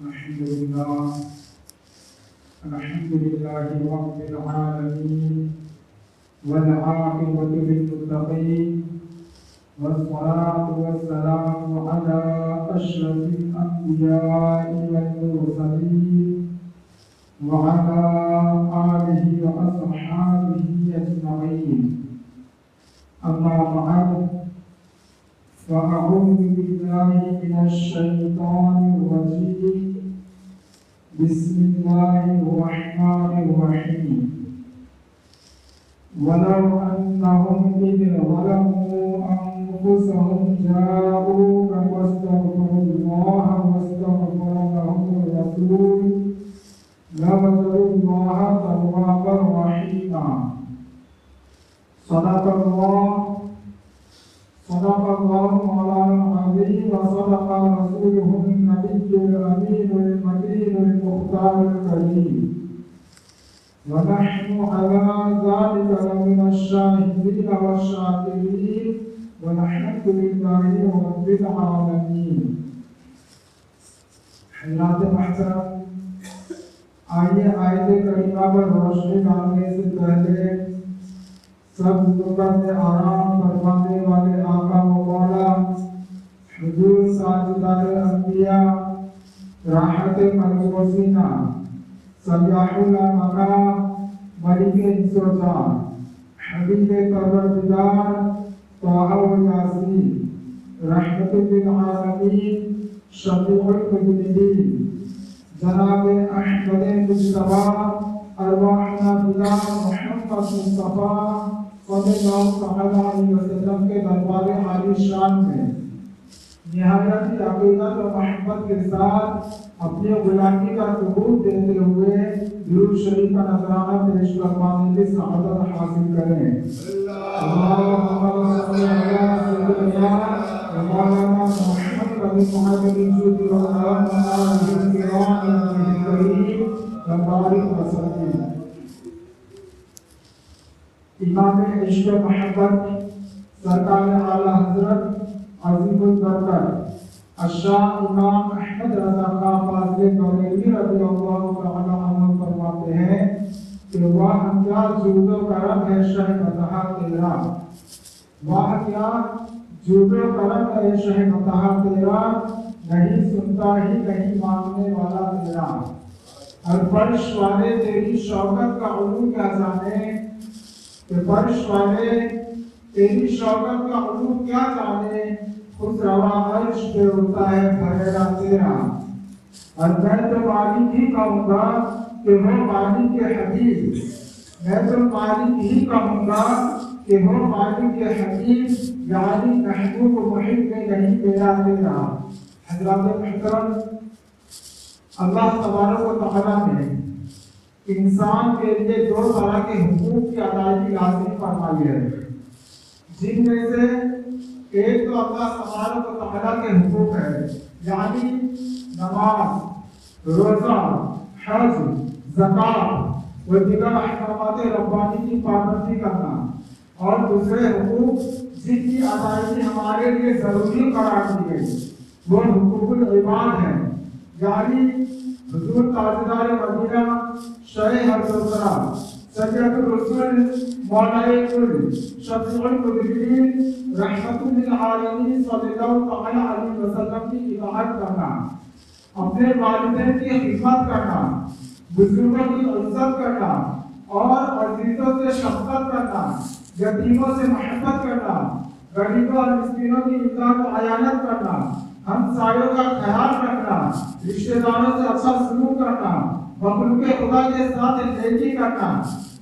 الحمد لله رب العالمين والعاقبة للمتقين والصلاة والسلام على أشرف الأنبياء والمرسلين وعلى آله وأصحابه أجمعين. أما بعد فأعوذ بالله من الشيطان الرجيم. بسم الله الرحمن الرحيم. ولو أنهم إذ ظلموا أنفسهم جاءوك واستغفروا الله واستغفر لهم الرسول لوجدوا الله توابا رحيما. صدق الله مولانا العظيم وصدق رسوله النبي الأمين المكين المختار الكريم. ونحن على ذلك لمن الشاهدين والشاكرين والحمد لله رب العالمين. حضرات محترم، آئیے آیت کریمہ پر روشنی ڈالنے سے پہلے سب لوگوں میں آرام فرمانے والے آقا و مولا حضور ساجدار انبیاء راحت قلب و سینہ سیاح المقام ملک انس و جان حبیب پروردگار طه و یاسین رحمت للعالمین شفیع المذنبین جناب احمد مجتبی ارواحنا فدا محمد مصطفیٰ صلی اللہ تعالی علیہ وسلم کے دربار عالی شان میں نہایت عقیدت و محبت کے ساتھ اپنی غلامی کا ثبوت دیتے ہوئے درود شریف کا نذرانہ پیش فرمانے کی سعادت حاصل کریں. اللہم صلی علی سیدنا مولانا محمد محمد جود الرحمن الرحیم وبارک وسلم. امام عشق و محبت سرکار اعلی حضرت عظیم البرکت الشاہ امام احمد رضا خان فاضل بریلوی رضی اللہ تعالی عنہ فرماتے ہیں کہ واہ کیا جود و کرم ہے شہ بتہا تیرا، واہ کیا جود و کرم ہے شہ بتہا تیرا، نہیں سنتا ہی نہیں ماننے والا تیرا. اور فرش والے تیری شوکت کا علو کیا جانے، کہ فرش والے تیری شوکت کا علو کیا جانے، خود روا عرش پہ ہوتا ہے بھریرا تیرا. اور میں تو مالک ہی کہوں گا کہ وہ مالک کے حبیب، میں تو مالک ہی کہوں گا کہ وہ مالک کے حبیب یعنی محبوب و محب میں نہیں میرا تیرا. حضرات محترم، اللہ تبارک و تعالیٰ نے انسان کے لیے دو طرح کے حقوق کی ادائیگی لازم فرمائی ہے، جن میں سے ایک تو اللہ تبارک و تعالیٰ کے حقوق ہے، یعنی نماز، روزہ، حج، زکوٰۃ و دیگر احکامات ربانی کی پابندی کرنا. اور دوسرے حقوق جن کی ادائیگی ہمارے لیے ضروری قرار دی گئی وہ حقوق العباد ہیں، یعنی حضور تاجدار مدینہ شیخ حضرت سید الرسول مولا کل شفیع المذنبین رحمت للعالمین صلی اللہ تعالی علیہ وسلم کی اطاعت کرنا، اپنے والدین کی خدمت کرنا، بزرگوں کی عزت کرنا اور عزیزوں سے شفقت کرنا، یتیموں سے محبت کرنا، غریبوں اور مسکینوں کی امداد و عیانت کرنا، ہمسایوں کا خیال رکھنا، رشتہ داروں سے اچھا سلوک کرنا، مخلوق خدا کے ساتھ نیکی کرنا.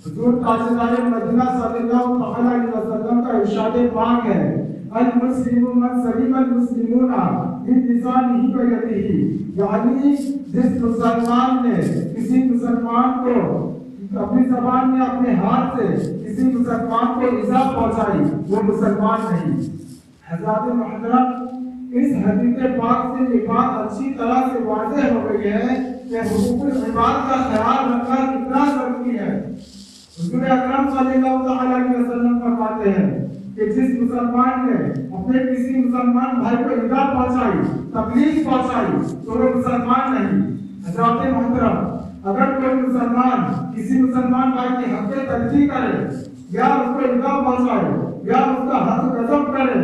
حضور تاجدار مدینہ صلی اللہ تعالی علیہ وسلم کا ارشاد پاک ہے المسلم من سلم المسلمون من لسانه ويده، یعنی جس مسلمان نے کسی مسلمان کو اپنی زبان میں اپنے ہاتھ سے کسی مسلمان کو ایذا پہنچائی وہ مسلمان نہیں. حضرات محترم، اس حدیث پاک سے یہ بات اچھی طرح سے واضح ہو گئی ہے کہ حقوق العباد کا خیال رکھنا کتنا ضروری ہے. حضور اکرم صلی اللہ علیہ وسلم فرماتے ہیں کہ جس مسلمان نے اپنے کسی مسلمان بھائی کو اذا پہنچائی، تکلیف پہنچائی تو وہ مسلمان نہیں۔ حضرات محترم، اگر کوئی مسلمان کسی مسلمان بھائی کی حق تلفی کرے یا اس کو اذا پہنچائے یا اس کا حق غضب کرے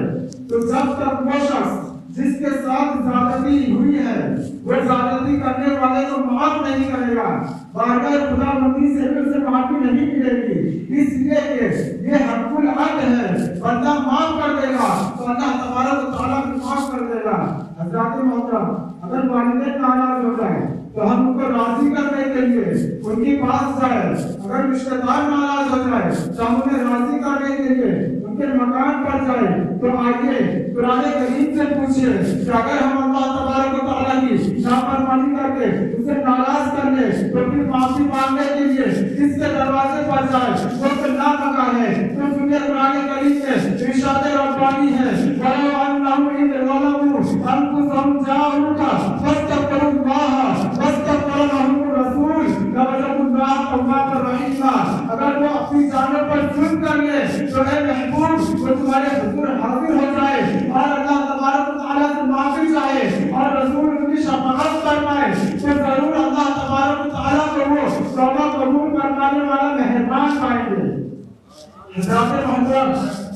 تو جب تک وہ شخص جس کے ساتھ زیادتی ہوئی ہے وہ زیادتی کرنے والے کو معاف نہیں کرے گا، بارگاہ خدا بندی سے پھر سے معافی نہیں ملے گی، اس لیے کہ یہ حق العدل ہے، بندہ معاف کر دے گا تو اللہ تبارک و تعالیٰ بھی معاف کر دے گا۔ حضرات محترم، اگر والدین ناراض ہو جائے تو ہم ان کو راضی کرنے کے لیے ان کے پاس جائے، اگر رشتہ دار ناراض ہو جائے تو ہم انہیں راضی کرنے کے لیے ان کے مکان پر جائے۔ تو آئیے قرآن کریم سے پوچھئے کہ اگر ہم اللہ تبارک و تعالیٰ کی نافرمانی کر کے اسے ناراض کر لیں تو پھر معافی مانگنے کے لیے جس کے دروازے پر جائے وہ اللہ مکان ہے۔ تو سنیے قرآن کریم میں ارشاد ربانی ہے، وَلَوْ أَنَّهُمْ إِذْ ظَلَمُوا أَنفُسَهُمْ جَاءُوكَ فَاسْتَغْفَرُوا اللَّهَ وَاسْتَغْفَرَ لَهُمُ الرَّسُولُ لَوَجَدُوا اللَّهَ تَوَّابًا رَحِيمًا۔ اگر وہ اپنی جانوں پر ظلم کر لے تو اے محبوب وہ تمہارے حضور حاضر ہو جائے اور اللہ تبارک و تعالیٰ سے معافی چاہے اور رسول ان کی شفاعت فرمائے تو ضرور اللہ تبارک و تعالیٰ کو وہ توبہ قبول کرنے والا مہربان پائیں گے۔ حضرات محترم،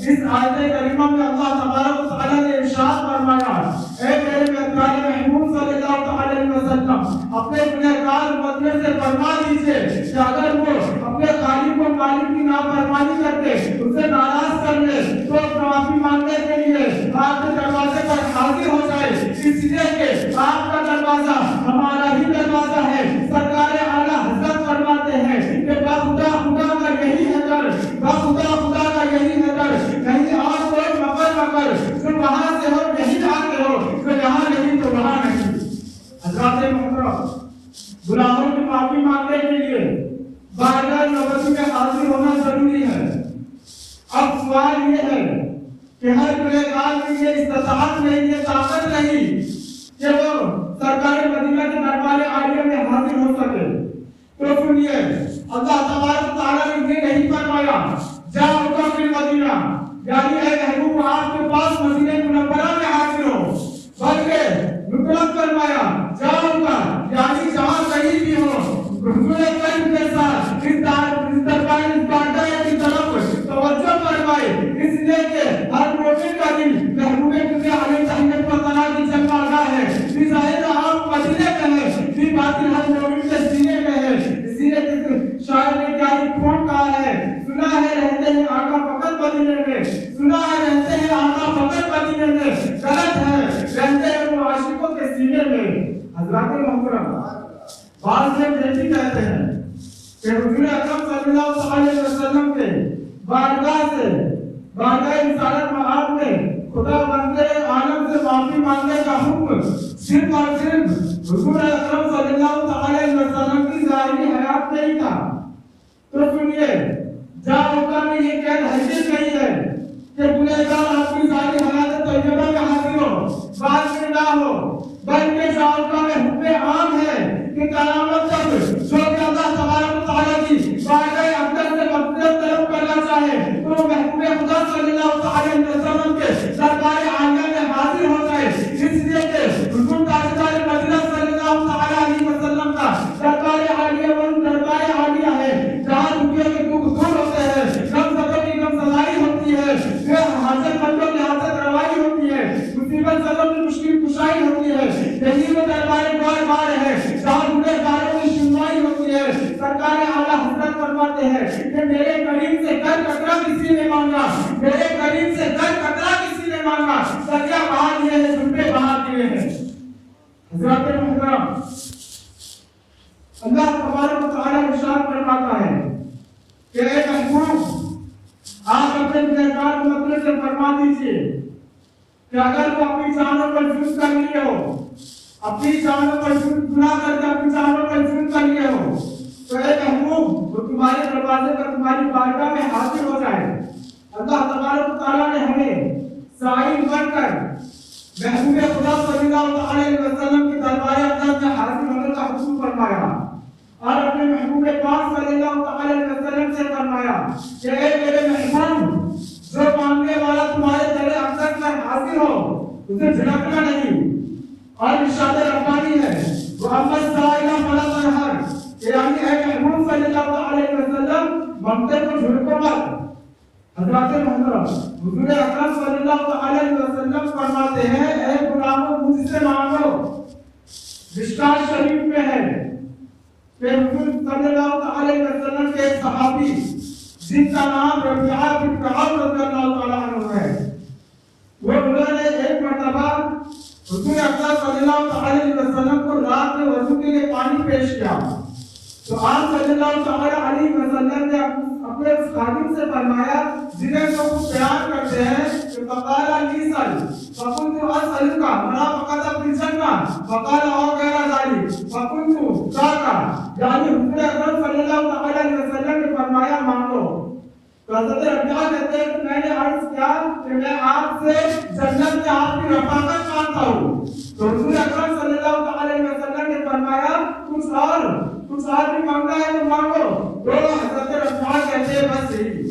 اس آیت کریمہ میں اللہ تبارک و تعالیٰ نے ارشاد فرمایا، اے میرے پیارے محبوب صلی اللہ علیہ وسلم اپنے گنہگار بندے سے فرما دیجئے کہ اگر وہ اپنے خالق و مالک کی نافرمانی کر کے اسے ناراض کر لے تو معافی مانگنے کے لیے آپ کے دروازے پر حاضر ہو جائے، اس لیے کہ آپ کا دروازہ ہمارا ہی دروازہ ہے۔ سرکار اعلیٰ حضرت فرماتے ہیں کہ خدا خدا کا یہی ہے در، خدا خدا کا یہی ہے در، کہیں اور کوئی مگر جو وہاں سے ہو یہی آتے ہو، جو یہاں نہیں تو وہاں نہیں۔ حضرات محترم، گناہوں کی معافی مانگنے کے لیے بارگاہ نبوی میں حاضر ہونا ضروری ہے۔ اب سوال یہ ہے کہ ہر گنہگار میں یہ استطاعت نہیں، یہ طاقت نہیں کہ وہ سرکار مدینہ کے دربار عالیہ میں حاضر ہو سکے۔ تو سنیے، اللہ تبارک و تعالیٰ نے یہ نہیں فرمایا جاؤ فی المدینہ، یعنی اے محبوب آپ کے پاس مدینہ منورہ میں حاضر ہو، بلکہ مطلب فرمایا جاؤ گا، یعنی جہاں کہیں بھی ہو حضور کریم کے ساتھ اس دربار کی طرف توجہ فرمائے، اس لیے کہ ہر مومن کا دل محبوب خدا علیہ تحیت و ثنا کی جلوہ ہے، اس ظاہر آپ مدینے میں ہے، یہ باطن ہر مومن کے سینے میں ہے۔ اسی لیے شاعر نے کیا کون کہا ہے، سنا ہے رہتے ہیں آقا فقط مدینے میں، سنا ہے رہتے ہیں آقا فقط مدینے میں، غلط ہے، رہتے ہیں وہ عاشقوں کے سینے میں۔ حضرات محترم، بعض لوگ یہ بھی کہتے ہیں کہ حضور اکرم صلی اللہ علیہ وسلم کے بارگاہ سے بارگاہ رسالت معاد میں خدا بندے عالم سے معافی مانگنے کا حکم صرف اور صرف حضور اکرم صلی اللہ علیہ وسلم کی ظاہری حیات میں ہی تھا۔ تو سنیے، جاؤ میں یہ قید ہرگز نہیں ہے کہ گنہگار آپ کی ظاہری حیات طیبہ میں حاضر ہو، بعد میں نہ ہو، بلکہ جاؤ میں حکم عام ہے کہ قیامت تک جو کہ اللہ تبارک و تعالیٰ کی بارگاہ اقدس سے مغفرت طلب کرنا چاہے تو محبوب خدا صلی اللہ علیہ وسلم کے دربار عالیہ میں حاضر ہو جائے، اس لیے کہ حضور تاجدار مدینہ صلی اللہ علیہ وسلم کا دربار عالیہ وہ دربار عالیہ ہے جہاں دنیا کے دکھ دور ہوتے ہیں، غم صبر کی غم سزائی ہوتی ہے، حاجت مندوں کی حاجت روائی ہوتی ہے، مصیبت صبر کی مشکل کشائی ہوتی ہے، یہی وہ دربار بار ہے جہاں گنہگاروں کی سنوائی ہوتی ہے۔ سرکار اعلیٰ حضرت فرماتے ہیں کہ میرے قریب سے گر قطرہ کسی نے مانگا، میرے قریب سے گر قطرہ کسی نے مانگا، دریا بہا دیے ہیں، جھنڈے بہا دیے ہیں۔ حضرات محترم، اللہ تبارک و تعالیٰ ارشاد فرماتا ہے کہ اے محبوب آپ اپنے گنہگار مطلب سے فرما دیجئے کہ اگر وہ اپنی جانوں پر ظلم کر لیے ہو، اپنی جانوں پر گناہ کر کے اپنی جانوں پر ظلم کر لیے ہو تو اے محبوب وہ تمہارے دروازے پر تمہاری بارگاہ میں حاضر ہو جائے۔ اللہ تبارک و تعالیٰ نے ہمیں سائل بن کر محبوب خدا صلی اللہ علیہ وسلم کی دربار اقدس میں حاضر ہونے کا حکم فرمایا اور اپنے محبوب پاک صلی اللہ علیہ وسلم سے فرمایا کہ اے میرے محبوب جو مانگنے والا سے جھڑکنا نہیں. اور ارشاد ربانی ہے محمد سائلہ فلا تنہر، یعنی اے محبوب صلی اللہ علیہ وسلم منگتے کو جھڑکو مت. حضرات محترم حضور اکرم صلی اللہ علیہ وسلم فرماتے ہیں اے غلاموں مجھ سے مانگو. مشکات شریف میں ہے کہ حضور صلی اللہ علیہ وسلم کے ایک صحابی جن کا نام ربیعہ بن کعب رضی اللہ تعالیٰ عنہ ہے، وہ انہوں نے ایک مرتبہ حضور اکرم صلی اللہ علیہ وسلم کو رات میں وضو کے لیے پانی پیش کیا. تو آپ صلی اللہ علیہ وسلم نے اپنے خادم سے فرمایا جنہیں تو بیان کرتے ہیں کہ فقال لی سل فقلت اسألک ما فقط فی الجنہ فقال او غیر ذلک فقلت ذاک، یعنی حضور اکرم صلی اللہ علیہ وسلم نے فرمایا مانگو. تو حضرت ربیعہ کہتے ہیں کہ میں نے عرض کیا کہ میں آپ سے جنت میں آپ کی رفاقت مانگتا ہوں. تو حضور اکرم صلی اللہ علیہ وسلم نے فرمایا کچھ اور بھی مانگنا ہے تو مانگو. تو حضرت ربیعہ کہتے ہیں بس یہی.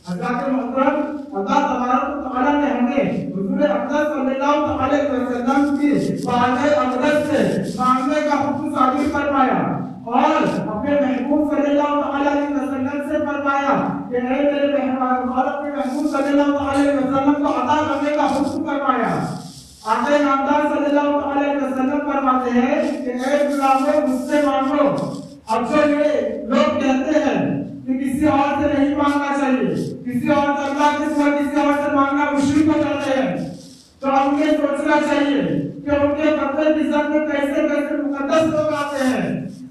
حضرات محترم اللہ تبارک و تعالیٰ نے ہمیں حضور اکرم صلی اللہ علیہ وسلم کی بارگاہ اقدس سے مانگنے کا حکم صادر فرمایا اور اپنے محبوب صلی اللہ علیہ وسلم سے فرمایا کہ اے میرے محبوب اور اپنے محبوب صلی اللہ علیہ وسلم کو عطا کرنے کا حکم فرمایا. آقا نامدار صلی اللہ علیہ وسلم فرماتے ہیں کہ اے غلاموں مجھ سے مانگو. اب جو یہ لوگ کہتے ہیں کہ کسی اور سے نہیں مانگنا چاہیے، کسی اور سے اللہ کے سوا کسی اور سے مانگنا مشرک ہو جاتے ہیں، تو ہم یہ سوچنا چاہیے کہ ان کے قبر کی زد میں کیسے کیسے مقدس لوگ آتے ہیں.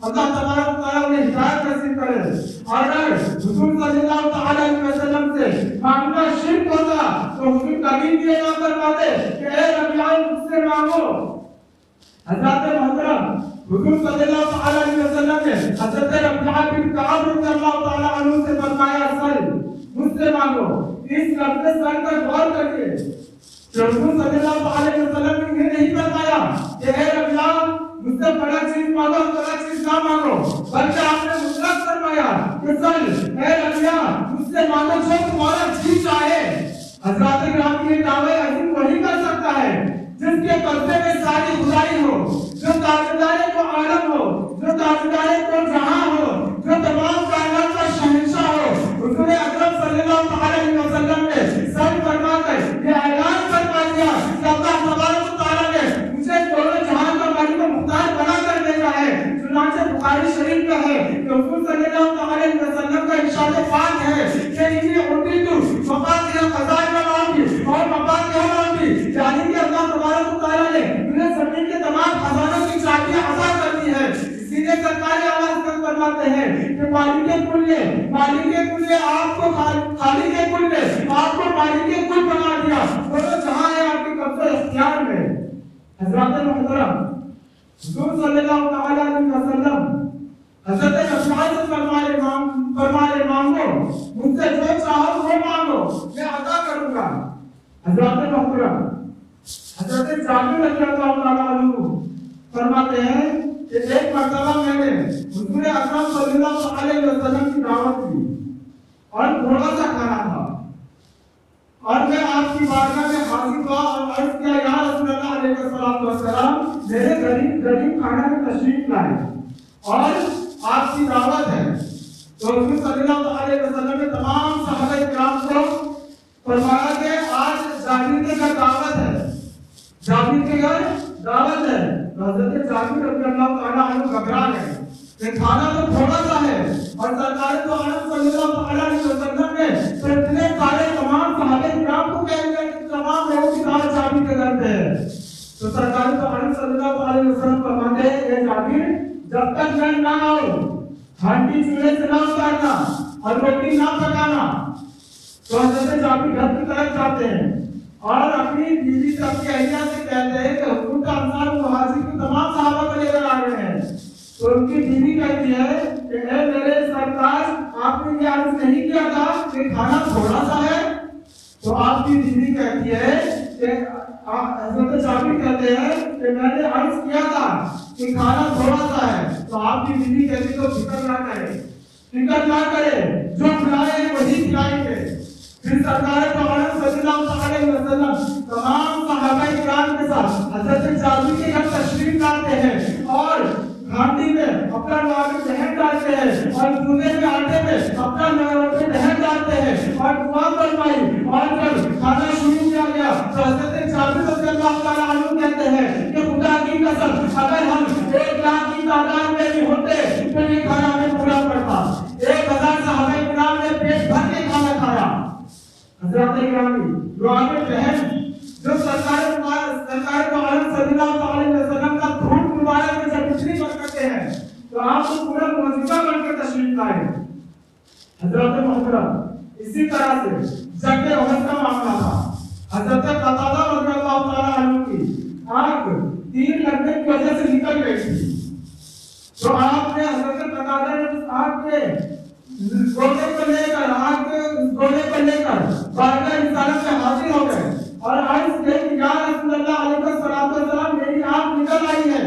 اللہ تبارک و تعالیٰ انہیں ہدایت نصیب کرے. اگر حضور صلی اللہ علیہ وسلم سے مانگنا شرک ہوتا تو حضور کبھی بھی نہ فرماتے کہ اے ربیعہ مجھ سے مانگو. حضرات محترم حضور صلی اللہ علیہ وسلم نے حضرت ربیعہ بن کعب رضی اللہ تعالیٰ عنہ سے فرمایا سل مجھ سے مانگو. اس لفظ سل پر غور کریے. حضور صلی اللہ علیہ وسلم نے یہ نہیں فرمایا کہ اے ربیعہ مجھ سے بڑا چیز مانگو بڑا چیز نہ مانگو، بلکہ آپ نے مطلق فرمایا کہ سل اے ربیعہ مجھ سے مانگو جو تمہارا جی چاہے. حضرات کرام یہ دعوے عظیم وہی کر سکتا ہے جس کے قبضے میں ساری خدائی ہو، جو تاجدار کو عالم ہو، جو تاجدار کو جہاں ہو، جو تمام کائنات کا شہنشاہ ہو. حضور اکرم صلی اللہ علیہ وسلم نے سر فرما کر یہ اعلان فرما دیا کہ اللہ تبارک و تعالیٰ نے مجھے دونوں جہاں کا مالک و مختار بنا کر بھیجا ہے. چنانچہ بخاری شریف میں ہے کہ حضور صلی اللہ علیہ وسلم کا ارشاد پاک ہے کہ انی اعطیت مفاتیح خزائن الارض اور مفاتیح الارض، یعنی کہ اللہ تبارک و تعالیٰ نے انہیں زمین کے تمام خزانوں کی چابیاں عطا کر دی ہے. اسی لیے سرکار آواز کر فرماتے ہیں کہ مالک کل نے آپ کو خالق کل نے آپ کو مالک کل بنا دیا. دونوں جہاں ہے آپ کے قبضہ اختیار میں. حضرات محترم حضور صلی اللہ علیہ وسلم حضرت ربیعہ سے فرمائے مانگو مجھ سے جو چاہو وہ مانگو میں عطا کروں گا. حضرات محترم حضرت جابر رضی اللہ تعالیٰ عنہ فرماتے ہیں کہ ایک مرتبہ میں نے حضور اکرم صلی اللہ علیہ وسلم کی دعوت دی اور تھوڑا سا کھانا تھا اور میں آپ کی بارگاہ میں حاضر ہوا اور عرض کیا یا رسول اللہ علیہ السلام میرے غریب کھانا میں تشریف لائے اور آپ کی دعوت ہے. تو حضور صلی اللہ علیہ وسلم نے تمام صحابہ کرام کو فرمایا کہ آج جابر کے گھر دعوت ہے، جابر کے گھر دعوت ہے. حضرت جابر رضی اللہ تعالیٰ عنہ گھبرا گئے کہ کھانا تو تھوڑا سا ہے اور سرکار تو عالم صلی اللہ علیہ وسلم نے تو اتنے سارے تمام صحابہ کرام کو کہہ دیا کہ تمام لوگوں کی دعوت جابر کے گھر پہ ہے. تو سرکار تو عالم صلی اللہ علیہ وسلم فرماتے ہیں اے جابر جب تک میں نہ آؤں ہانڈی چولہے سے نہ اتارنا اور روٹی نہ پکانا. تو حضرت جابر گھر کی طرف جاتے ہیں اور اپنی بیوی سے اپنی اہلیہ سے کہتے ہیں کہ حضور کا انصار مہاجر کے تمام صحابہ کو لے کر آ رہے ہیں. تو ان کی بیوی کہتی ہے کہ اے میرے سرکار آپ نے یہ عرض نہیں کیا تھا کہ کھانا تھوڑا سا ہے. تو آپ کی بیوی کہتی ہے کہ حضرت جابر کہتے ہیں کہ میں نے عرض کیا تھا کہ کھانا تھوڑا سا ہے. تو آپ کی بیوی کہتی تو فکر نہ کرے جو کھلائے وہی کھلائیں گے. پھر سرکار تو عالم صلی اللہ علیہ وسلم تمام صحابہ کرام کے ساتھ حضرت جابر کے گھر تشریف لاتے ہیں اور ہانڈی میں اپنا نوابی دہن ڈالتے ہیں اور چولہے میں آٹے میں اپنا نوابی دہن ڈالتے ہیں اور دعا فرمائی. اور جب کھانا شروع کیا گیا تو حضرت جابر رضی اللہ تعالیٰ عنہ کہتے ہیں کہ خدا کی قسم اگر ہم 1,00,000 کی تعداد میں بھی ہوتے تو یہ کھانا ہمیں پورا پڑتا. 1,000 صحابہ کرام نے پیٹ بھر کے کھانا کھایا. حضرات گرامی نوابی دہن جو سرکار تو عالم صلی اللہ علیہ وسلم کا دھوپ مبارک میں جب تشریف کرتے ہیں تو آپ کو پورا معجزہ بن کر تشریف لائے. حضرت محترم اسی طرح سے جنگ احد کا معاملہ تھا. حضرت قتادہ رضی اللہ تعالیٰ عنہ کی آنکھ تیر لگنے کی وجہ سے نکل گئی تھی. تو آپ نے حضرت قتادہ نے اس آنکھ کے گولے کو لے کر بارگاہ رسالت میں حاضر ہو گئے اور عرض کیا کہ یا رسول اللہ علیہ السلام میری آنکھ نکل آئی ہے.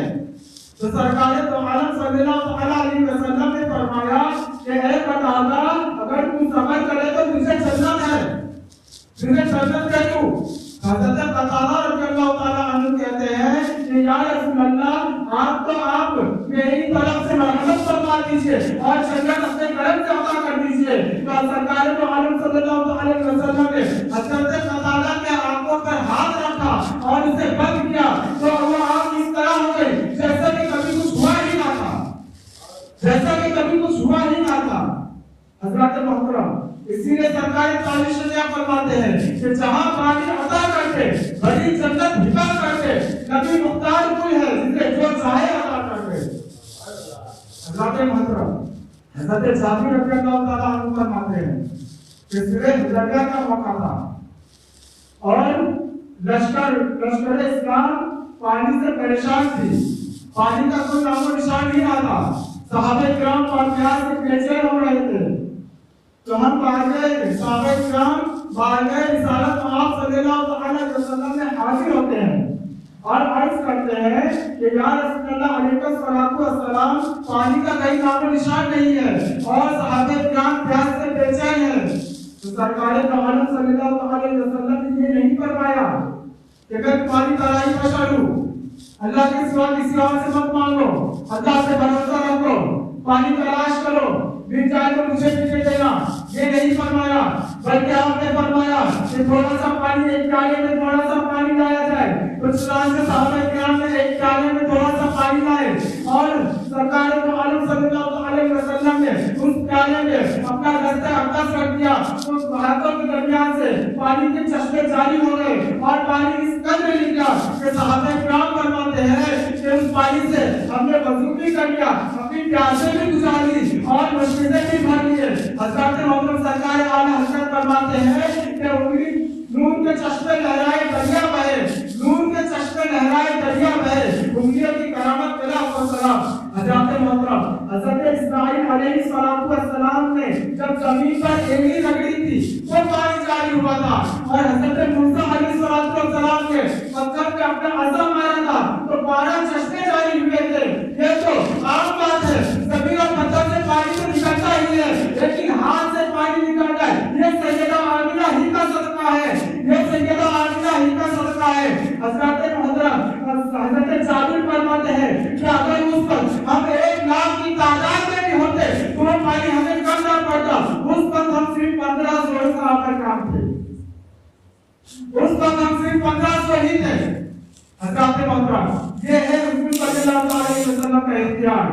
تو سرکار تو عالم صلی اللہ علیہ وسلم نے فرمایا کہ اے قتادہ اگر تو صبر کرے تو تجھے جنت ہے، تجھے جنت ہے. تو حضرت قتادہ رضی اللہ تعالیٰ عنہ کہتے ہیں کہ یا رسول اللہ آپ میری طرف سے مرحمت فرما دیجئے اور جنت اپنے کرم سے عطا کر دیجئے. تو سرکار تو عالم صلی اللہ علیہ وسلم نے حضرت قتادہ کے آنکھوں پر ہاتھ رکھا اور اسے بند کیا تو وہ آنکھ اس طرح ہو گئی جیسا کہ کبھی کچھ ہوا ہی نہ تھا، جیسا کہ کبھی کچھ ہوا ہی نہ تھا. حضرات محترم اسی لیے سرکار تعالی شریعہ فرماتے ہیں کہ جہاں پانی عطا کرتے بڑی جنت ہبا کرتے نبی مختار کوئی ہے جسے جو چاہے عطا کرتے. حضرات محترم حضرت جابر رضی اللہ تعالیٰ عنہ فرماتے ہیں کہ سورہ حجریہ کا موقع تھا اور لشکر اسلام پانی سے پریشان تھی. پانی کا کوئی نام و نشان نہیں آتا. صحابہ کرام اور پیاس سے بے ہو رہے تھے. تو ہم بارگاہ صحابہ کرام بارگاہ رسالت آپ صلی اللہ علیہ وسلم میں حاضر ہوتے ہیں اور عرض کرتے ہیں کہ یا رسول اللہ علیہ السلام پانی کا کہیں نام و نشان نہیں ہے اور صحابہ کرام پیاس سے بے چین ہیں. تو سرکار دو عالم صلی اللہ علیہ وسلم نے یہ نہیں فرمایا کہ اگر تمہاری ترائی پچھاڑو اللہ کے سوا کسی اور سے مت مانگو، اللہ سے بھروسہ رکھو، پانی تلاش کرو، مل جائے تو مجھے پیچھے دینا. یہ نہیں فرمایا بلکہ آپ نے فرمایا کہ تھوڑا سا پانی ایک پیالے میں تھوڑا سا پانی لایا جائے. تو چنانچہ صحابہ کرام نے ایک پیالے میں تھوڑا سا پانی لائے اور سرکار دو عالم صلی اللہ علیہ وسلم نے اس پیالے میں اپنا دستہ اقدس رکھ دیا. اس ہاتھوں کے درمیان سے پانی کے چشمے جاری ہو گئے اور پانی اس قدر نکلا کہ صحابہ کرام فرماتے ہیں کہ اس پانی سے ہم نے وضو بھی کر لیا، اپنی پیاسیں بھی گزار لی اور مشکلیں بھی بھر لیے. حضرت محترم سرکار اعلی حضرت فرماتے ہیں کہ انگلی نور کے چشمے لہرائے دریا بہے، نور کے چشمے لہرائے دریا بہے، انگلیوں کی کرامت بلا وسلام. حضرت محترم حضرت اسماعیل علیہ السلام نے جب زمین پر انگلی رگڑی تھی وہ پانی جاری ہوا تھا اور حضرت موسیٰ علیہ السلام نے پتھر پہ اپنا عزم مارا تھا تو 12 چشمے جاری ہوئے تھے. یہ تو عام بات ہے، زمین اور پتھر سے پانی تو نکلتا ہی ہے لیکن ہاتھ سے پانی نکلتا ہے. یہ سیدہ آمنہ ہی کا صدقہ ہے، یہ سیدہ آمنہ ہی کا صدقہ ہے. حضرت محترم حضرت جابر فرماتے ہیں کہ اگر اس وقت ہم 1,00,000 کی تعداد میں بھی ہوتے تو وہ پانی ہمیں کم نہ پڑتا. اس وقت ہم صرف 1500 صحابہ کرام تھے، اس وقت ہم صرف 1500 ہی تھے. حضرت محترم یہ ہے رسول صلی اللہ علیہ وسلم کا اختیار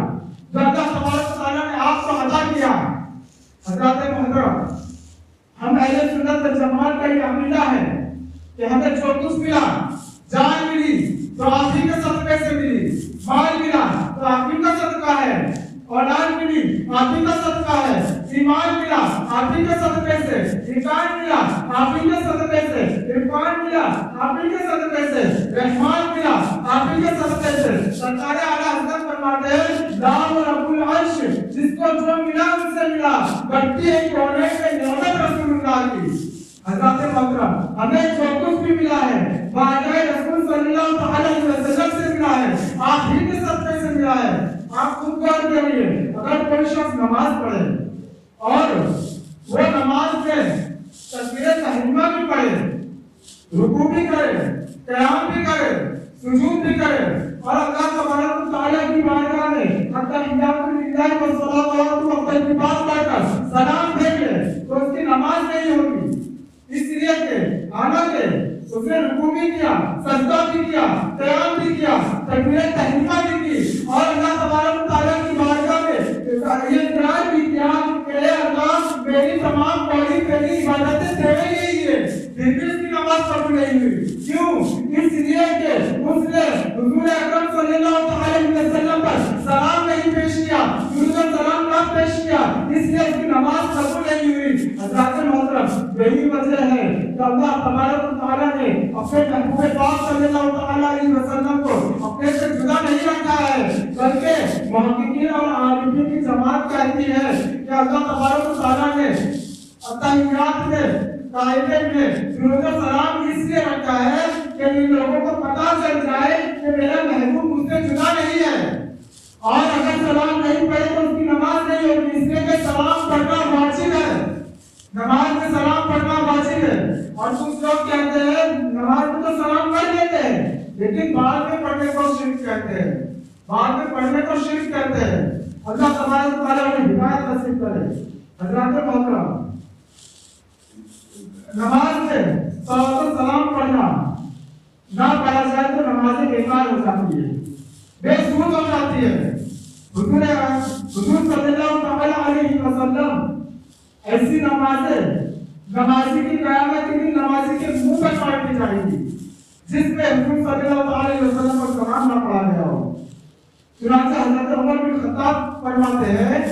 جو اللہ تبارک و تعالیٰ نے آپ کو عطا کیا. حضرت محترم ہم اہل سنت والجماعت کا یہ عقیدہ ہے کہ ہمیں جو کچھ ملا، جان ملی تو آپ ہی کے صدقے سے ملی، مال ملا تو آپ ہی کا صدقہ ہے، اولاد ملی آپ ہی کا صدقہ ہے، ایمان ملا آپ ہی کے صدقے سے، ایمان ملا آپ ہی کے صدقے سے، عرفان ملا آپ ہی کے صدقے سے، رحمان ملا آپ ہی کے صدقے سے. سرکار اعلیٰ حضرت فرماتے ہیں دام رب العرش جس کو جو ملا ان سے ملا، بڑھتی ہے کونے میں نعمت رسول اللہ کی. حضرت محترم ہمیں جو کچھ بھی ملا ہے بارگاہ رسول صلی اللہ علیہ وسلم سے ملا ہے، آپ ہی کے صدقے سے ملا ہے. آپ خود غور کریے اگر کوئی شخص نماز پڑھے اور وہ نماز میں تکبیر تحریمہ بھی پڑھے، رکوع بھی کرے، قیام بھی کرے، سجود بھی کرے، اور اللہ تبارک و تعالیٰ کی بارگاہ میں التحیات للہ والصلوات والطیبات پڑھ کر سلام بھیجے تو اس کی نماز نہیں ہوگی، اس لیے کہ حالانکہ اس نے رکوع بھی کیا، سجدہ بھی کیا، قیام بھی کیا، تکبیر تحریمہ بھی کی، اور اللہ تبارک و تعالیٰ کی بارگاہ میں یہ اقرار بھی کیا کہ اے اللہ میری تمام باقی تیری عبادتیں تیرے لیے ہے، پھر بھی اس کی نماز قبول نہیں ہوئی، کیوں؟ اس لیے کہ اس نے حضور اکرم صلی اللہ علیہ وسلم پر سلام نہیں پیش کیا، درود و سلام نہ پیش کیا، اس لیے اس کی نماز قبول نہیں ہوئی۔ حضرات محترم، یہی وجہ ہے کہ اللہ تبارک و تعالیٰ نے اپنے محبوب پاک صلی اللہ علیہ وسلم کو اپنے سے جدا نہیں رکھا ہے، بلکہ محققین اور عارفین کی جماعت کہتی ہے کہ اللہ تبارک و تعالیٰ نے التحیات میں قاعدے میں درود و سلام اس لیے رکھا ہے کہ ان لوگوں کو پتہ چل جائے کہ میرا محبوب مجھ سے جدا نہیں ہے، اور اگر سلام نہیں پڑھے تو اس کی نماز نہیں ہوگی، اس لیے کہ سلام پڑھنا واجب ہے، نماز میں سلام پڑھنا واجب ہے۔ اور کچھ لوگ کہتے ہیں نماز میں تو سلام پڑھ لیتے ہیں لیکن بعد میں پڑھنے کو شرک کہتے ہیں، بعد میں پڑھنے کو شرک کہتے ہیں۔ اللہ تبارک و تعالیٰ نے ہدایت نصیب کرے۔ حضرات محترم، نماز میں صلوات و سلام پڑھنا نہ پڑھا جائے تو نمازیں بیکار ہو جاتی ہے، بے سود ہو جاتی ہے۔ حضور صلی اللہ علیہ وسلم ایسی نمازی کی قیامت کے دن نمازی کے منہ پر کاٹ دی جائے گی جس میں حضور صلی اللہ علیہ وسلم پر کلام نہ پڑھا گیا ہو۔ چنانچہ حضرت عمر بن خطاب فرماتے ہیں،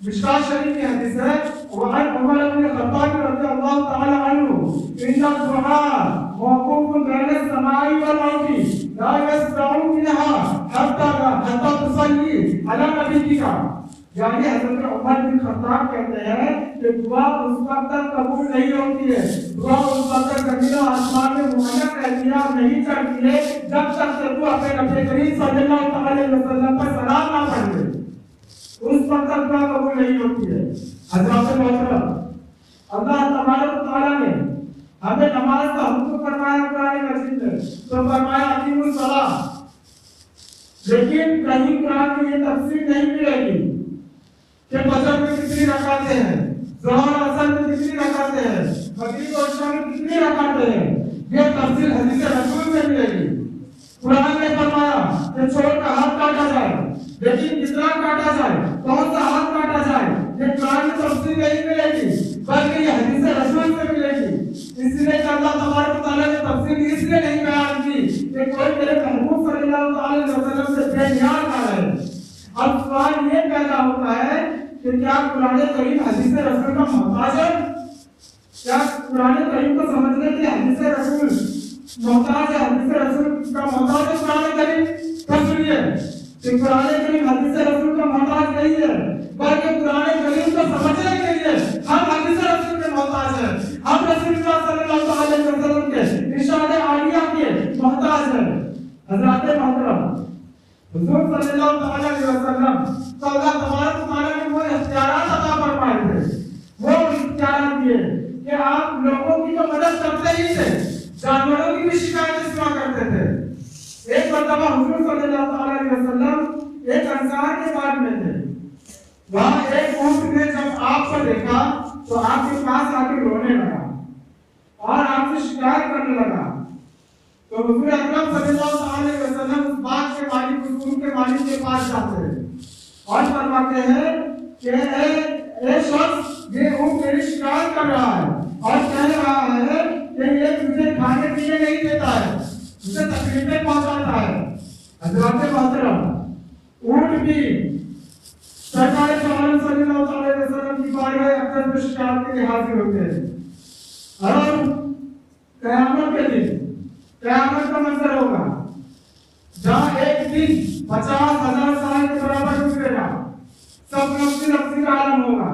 مشکاۃ شریف کی حدیث ہے، وعن عمر بن الخطاب رضی اللہ تعالی عنہ ان الدعاء موقوف بین السماء والارض لا يسمع منها حتى تصلي على نبيك، یعنی حضرت عمر بن خطاب کہتے ہیں کہ دعا اس وقت تک قبول نہیں ہوتی ہے، دعا اس وقت تک زمین و آسمان میں معلق رہتی ہے اور نہیں چڑھتی ہے جب تک کہ تو اپنے نبی کریم صلی اللہ علیہ وسلم پر سلام نہ پڑھ لے، اس وقت تک دعا قبول نہیں ہوتی ہے۔ حضرات محترم، اللہ تبارک و تعالیٰ نے ہمیں نماز کا حکم فرمایا قرآن مجید میں، تو فرمایا اقیموا الصلاۃ، لیکن کہیں قرآن میں یہ تفصیل نہیں ملے گی کہ فجر میں کتنی رکعتیں ہیں، ظہر اثر میں کتنی رکعتیں ہیں، مغرب اور عشاء میں کتنی رکعتیں ہیں، یہ تفصیل حدیث رسول میں ملے گی۔ قرآن نے فرمایا کہ چور کا ہاتھ کاٹا جائے، لیکن کتنا کاٹا جائے، کون سا ہاتھ کاٹا جائے، یہ قرآن میں تفصیل نہیں ملے گی بلکہ یہ حدیث رسول میں ملے گی۔ اس لیے کہ اللہ تبارک و تعالیٰ نے تفصیل اس لیے نہیں بیان کی کہ کوئی میرے محبوب صلی اللہ علیہ وسلم سے بے نیاز نہ رہے۔ اب سوال یہ پیدا ہوتا ہے کہ کیا قرآن کریم حدیث رسول کا محتاج ہے؟ کیا قرآن کریم کو سمجھنے کے حدیث رسول محتاج ہے؟ حدیث رسول کا محتاج ہے قرآن کریم؟ تو سنیے کہ قرآن کریم حدیث رسول کا محتاج نہیں ہے بلکہ قرآن کریم کو سمجھنے کے لیے ہم حدیث رسول کے محتاج ہیں، ہم رسول اللہ صلی اللہ علیہ وسلم کے ارشاد عالیہ کے محتاج ہیں۔ حضرات محترم، حضور صلی اللہ علیہ وسلم تو اللہ تبارک و تعالیٰ نے وہ اختیارات عطا فرمائے تھے، وہ اختیارات دیے کہ آپ لوگوں کی تو مدد کرتے ہی تھے، جانوروں کی بھی شکایتیں سنا کرتے تھے۔ ایک مرتبہ حضور صلی اللہ علیہ وسلم ایک انصار کے بعد میں تھے، وہاں ایک اونٹ نے جب آپ کو دیکھا تو آپ کے پاس آ کے رونے لگا اور آپ سے شکایت کرنے لگا، تو حضور اکرم صلی اللہ علیہ وسلم اس باغ کے مالک حضور کے مالک کے پاس جاتے ہیں اور فرماتے ہیں کہ اے شخص، یہ اونٹ میری شکایت کر رہا ہے اور کہہ رہا ہے کہ یہ تجھے کھانے پینے نہیں دیتا ہے، اسے تکلیفیں پہنچاتا ہے۔ حضرات محترم، اونٹ بھی سرکار صلی اللہ علیہ وسلم کی بارگاہ اقدس میں شکایت کے لیے حاضر ہوتے ہیں، اور قیامت کے دن قیامت کا منظر ہوگا جہاں ایک دن 50,000 سال کے برابر گزرے گا، سب نفسی نفسی کا عالم ہوگا،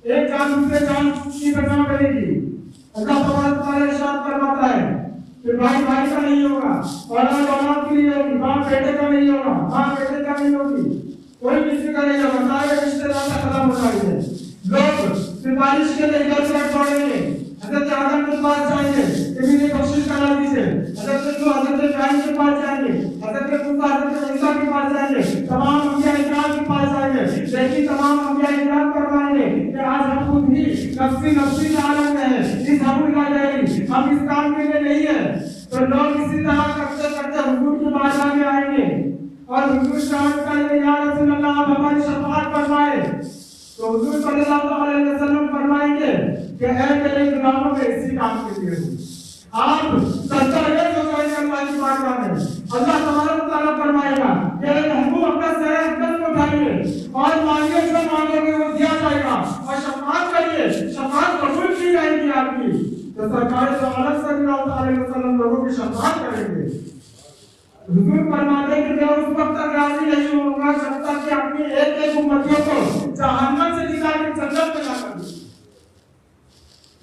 ایک جان دوسرے جان کی بچاؤ کرے گی۔ اللہ تبارک و تعالیٰ ارشاد فرماتا ہے کہ بھائی بھائی کا نہیں ہوگا، اولاد اولاد کی نہیں ہوگی، باپ بیٹے کا نہیں ہوگا، ماں بیٹے کا نہیں ہوگی، کوئی کسی کا نہیں ہوگا، سارے رشتے دار ختم ہو جائیں گے، لوگ سفارش کے لیے گھر سے چھوڑیں گے۔ حضرت آدم کے پاس جائیں گے کہ مجھے بخشش کرا دیجیے، حضرت ابراہیم کے پاس جائیں گے، حضرت موسیٰ حضرت عیسیٰ کے پاس جائیں گے، تمام انبیاء کرام کے پاس جائیں گے، لیکن تمام انبیاء کرام فرمائیں گے کہ آج ہم خود ہی نفسی نفسی کے عالم میں ہیں، اس ہم اس کام کے لیے نہیں ہے۔ تو لوگ اسی طرح کرتے کرتے حضور کے بارگاہ میں آئیں گے اور حضور شفاعت کریں گے، یا رسول اللہ آپ ہماری شفاعت فرمائے۔ تو حضور صلی اللہ علیہ وسلم فرمائیں گے کہ اے میرے غلاموں میں اسی کام کے لیے ہوں۔ آپ سچا ہے جو کہیں گے اللہ کی بارگاہ میں، اللہ تبارک و تعالیٰ فرمائے گا کہ اے محبوب اپنا سر اقدس کو اٹھائیے اور مانگیے جو مانگو گے وہ دیا جائے گا، اور شفاعت کریے، شفاعت قبول کی جائے گی آپ کی۔ تو سرکار صلی اللہ علیہ وسلم لوگوں کی شفاعت کریں گے۔ حضور فرماتے ہیں کہ میں اس وقت تک راضی نہیں ہوں گا جب تک کہ اپنی ایک ایک امتیوں کو جہنم سے نکال کے جنت میں نہ کر دوں۔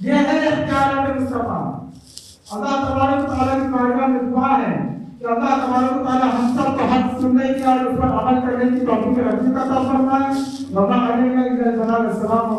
یہ ہے اختیارات مصطفیٰ۔ اللہ تبارک و تعالیٰ کی بارگاہ میں دعا ہے کہ اللہ تبارک و تعالیٰ ہم سب کو حق سننے کی اور اس پر عمل کرنے کی توفیق عطا فرمائے۔ وما علینا الا البلاغ۔ السلام علیکم۔